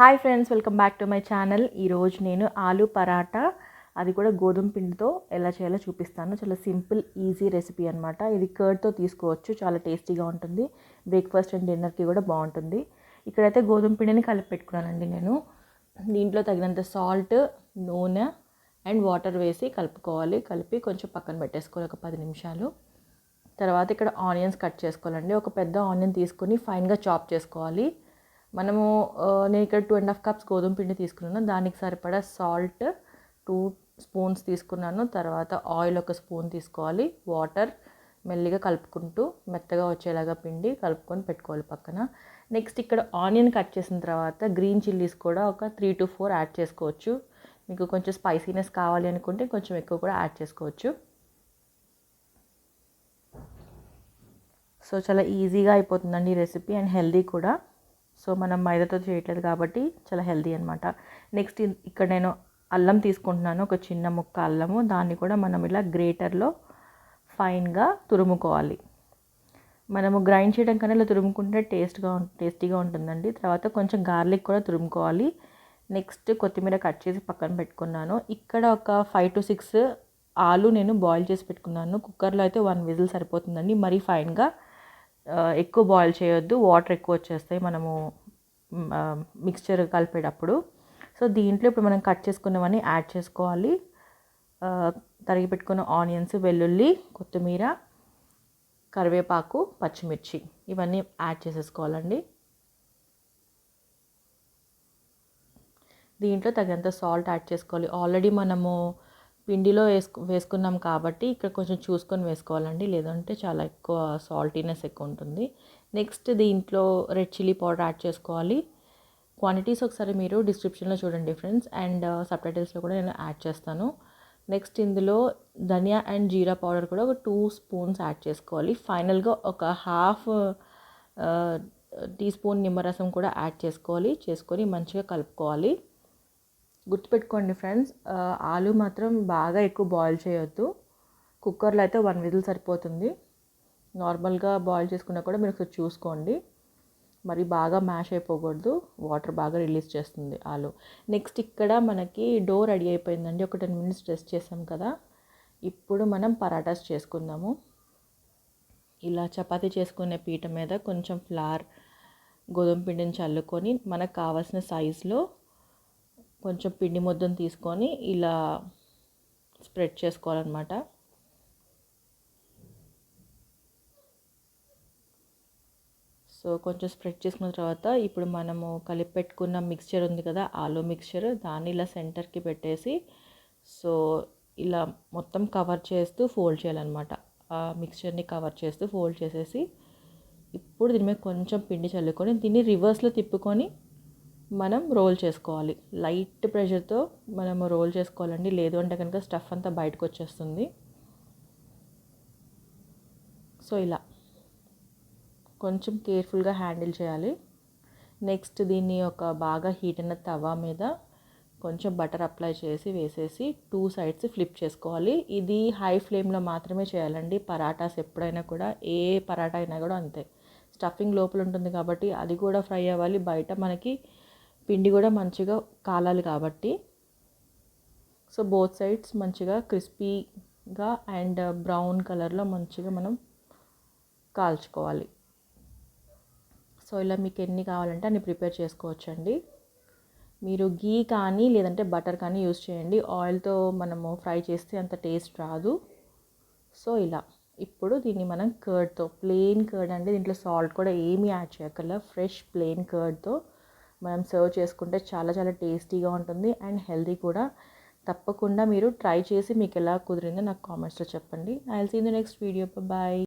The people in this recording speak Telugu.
Hi friends, welcome back to my channel. ఈరోజు నేను ఆలూ పరాటా, అది కూడా గోధుమ పిండితో ఎలా చేయాలో చూపిస్తాను. చాలా సింపుల్ ఈజీ రెసిపీ అనమాట. ఇది కర్డ్తో తీసుకోవచ్చు, చాలా టేస్టీగా ఉంటుంది. బ్రేక్ఫాస్ట్ అండ్ డిన్నర్కి కూడా బాగుంటుంది. ఇక్కడైతే గోధుమ పిండిని కలిపి పెట్టుకున్నానండి నేను. దీంట్లో తగినంత సాల్ట్, నూనె అండ్ వాటర్ వేసి కలుపుకోవాలి. కలిపి కొంచెం పక్కన పెట్టేసుకోవాలి ఒక 10 నిమిషాలు. తర్వాత ఇక్కడ ఆనియన్స్ కట్ చేసుకోవాలండి. ఒక పెద్ద ఆనియన్ తీసుకొని ఫైన్గా చాప్ చేసుకోవాలి. నేను ఇక్కడ 2.5 కప్స్ గోధుమ పిండి తీసుకున్నాను. దానికి సరిపడా సాల్ట్ 2 స్పూన్స్ తీసుకున్నాను. తర్వాత ఆయిల్ 1 స్పూన్ తీసుకోవాలి. వాటర్ మెల్లిగా కలుపుకుంటూ మెత్తగా వచ్చేలాగా పిండి కలుపుకొని పెట్టుకోవాలి పక్కన. నెక్స్ట్ ఇక్కడ ఆనియన్ కట్ చేసిన తర్వాత గ్రీన్ చిల్లీస్ కూడా ఒక 3 to 4 యాడ్ చేసుకోవచ్చు. మీకు కొంచెం స్పైసీనెస్ కావాలి అనుకుంటే కొంచెం ఎక్కువ కూడా యాడ్ చేసుకోవచ్చు. సో చాలా ఈజీగా అయిపోతుందండి ఈ రెసిపీ అండ్ హెల్దీ కూడా. సో మనం మైదాతో చేయట్లేదు కాబట్టి చాలా హెల్దీ అనమాట. నెక్స్ట్ ఇక్కడ నేను అల్లం తీసుకుంటున్నాను, ఒక చిన్న ముక్క అల్లము. దాన్ని కూడా మనం ఇలా గ్రేటర్లో ఫైన్గా తురుముకోవాలి. మనము గ్రైండ్ చేయడం కన్నా ఇలా తురుముకుంటే టేస్టీగా ఉంటుందండి. తర్వాత కొంచెం గార్లిక్ కూడా తురుముకోవాలి. నెక్స్ట్ కొత్తిమీర కట్ చేసి పక్కన పెట్టుకున్నాను. ఇక్కడ ఒక 5 to 6 ఆలు నేను బాయిల్ చేసి పెట్టుకున్నాను. కుక్కర్లో అయితే 1 విజిల్ సరిపోతుందండి. మరీ ఫైన్గా ఎక్కువ బాయిల్ చేయొద్దు, వాటర్ ఎక్కువ వచ్చేస్తాయి మనము మిక్స్చర్ కలిపేటప్పుడు. సో దీంట్లో ఇప్పుడు మనం కట్ చేసుకున్నవన్నీ యాడ్ చేసుకోవాలి. తరిగి పెట్టుకున్న ఆనియన్స్, వెల్లుల్లి, కొత్తిమీర, కరివేపాకు, పచ్చిమిర్చి ఇవన్నీ యాడ్ చేసేసుకోవాలండి. దీంట్లో తగినంత సాల్ట్ యాడ్ చేసుకోవాలి. ఆల్రెడీ మనము పిండిలో వేసుకున్నాం కాబట్టి ఇక్కడ కొంచెం చూసుకొని వేసుకోవాలండి, లేదంటే చాలా ఎక్కువ సాల్టీనెస్ ఎక్కువ ఉంటుంది. నెక్స్ట్ దీంట్లో రెడ్ చిల్లీ పౌడర్ యాడ్ చేసుకోవాలి. క్వాంటిటీస్ ఒకసారి మీరు డిస్క్రిప్షన్లో చూడండి ఫ్రెండ్స్, అండ్ సబ్టైటిల్స్లో కూడా నేను యాడ్ చేస్తాను. నెక్స్ట్ ఇందులో ధనియా అండ్ జీరా పౌడర్ కూడా ఒక 2 స్పూన్స్ యాడ్ చేసుకోవాలి. ఫైనల్గా ఒక ½ టీ స్పూన్ నిమ్మరసం కూడా యాడ్ చేసుకొని మంచిగా కలుపుకోవాలి. గుర్తుపెట్టుకోండి ఫ్రెండ్స్, ఆలు మాత్రం బాగా ఎక్కువ బాయిల్ చేయొద్దు. కుక్కర్లో అయితే 1 విజిల్ సరిపోతుంది. నార్మల్గా బాయిల్ చేసుకున్నా కూడా మీరు ఒకసారి చూసుకోండి. మరి బాగా మ్యాష్ అయిపోకూడదు, వాటర్ బాగా రిలీజ్ చేస్తుంది ఆలు. నెక్స్ట్ ఇక్కడ మనకి డో రెడీ అయిపోయిందండి. ఒక 10 minutes రెస్ట్ చేసాం కదా. ఇప్పుడు మనం పరాటాస్ చేసుకుందాము. ఇలా చపాతీ చేసుకునే పీట మీద కొంచెం ఫ్లవర్, గోధుమ పిండిని చల్లుకొని మనకు కావాల్సిన సైజులో కొంచెం పిండి ముద్దను తీసుకొని ఇలా స్ప్రెడ్ చేసుకోవాలన్నమాట. సో కొంచెం స్ప్రెడ్ చేసుకున్న తర్వాత ఇప్పుడు మనము కలిపి పెట్టుకున్న మిక్స్చర్ ఉంది కదా, ఆలు మిక్స్చర్, దాన్ని ఇలా సెంటర్కి పెట్టేసి సో ఇలా మొత్తం కవర్ చేస్తూ ఫోల్డ్ చేయాలన్నమాట. ఆ మిక్స్చర్ని కవర్ చేస్తూ ఫోల్డ్ చేసేసి ఇప్పుడు దీని మీద కొంచెం పిండి చల్లుకొని దీన్ని రివర్స్లో తిప్పుకొని మనం రోల్ చేసుకోవాలి. లైట్ ప్రెషర్తో మనము రోల్ చేసుకోవాలండి, లేదు అంటే కనుక స్టఫ్ అంతా బయటకు వచ్చేస్తుంది. సో ఇలా కొంచెం కేర్ఫుల్గా హ్యాండిల్ చేయాలి. నెక్స్ట్ దీన్ని ఒక బాగా హీట్ అయిన తవా మీద కొంచెం బటర్ అప్లై చేసి వేసేసి 2 sides ఫ్లిప్ చేసుకోవాలి. ఇది హై ఫ్లేమ్లో మాత్రమే చేయాలండి. పరాటాస్ ఎప్పుడైనా కూడా, ఏ పరాటా అయినా కూడా అంతే. స్టఫింగ్ లోపల ఉంటుంది కాబట్టి అది కూడా ఫ్రై అవ్వాలి, బయట మనకి పిండి కూడా మంచిగా కాలాలి కాబట్టి. సో బోత్ సైడ్స్ మంచిగా క్రిస్పీగా అండ్ బ్రౌన్ కలర్లో మంచిగా మనం కాల్చుకోవాలి. సో ఇలా మీకు ఎన్ని కావాలంటే అన్ని ప్రిపేర్ చేసుకోవచ్చండి. మీరు గీ కానీ లేదంటే బటర్ కానీ యూస్ చేయండి. ఆయిల్తో మనము ఫ్రై చేస్తే అంత టేస్ట్ రాదు. సో ఇలా ఇప్పుడు దీన్ని మనం కర్డ్తో, ప్లెయిన్ కర్డ్ అండి, దీంట్లో సాల్ట్ కూడా ఏమీ యాడ్ చేయక్కర్లా, ఫ్రెష్ ప్లెయిన్ కర్డ్తో మనం సర్వ్ చేసుకుంటే చాలా చాలా టేస్టీగా ఉంటుంది అండ్ హెల్దీ కూడా. తప్పకుండా మీరు ట్రై చేసి మీకు ఎలా కుదిరిందో నాకు కామెంట్స్లో చెప్పండి. I will see in the next video. Bye.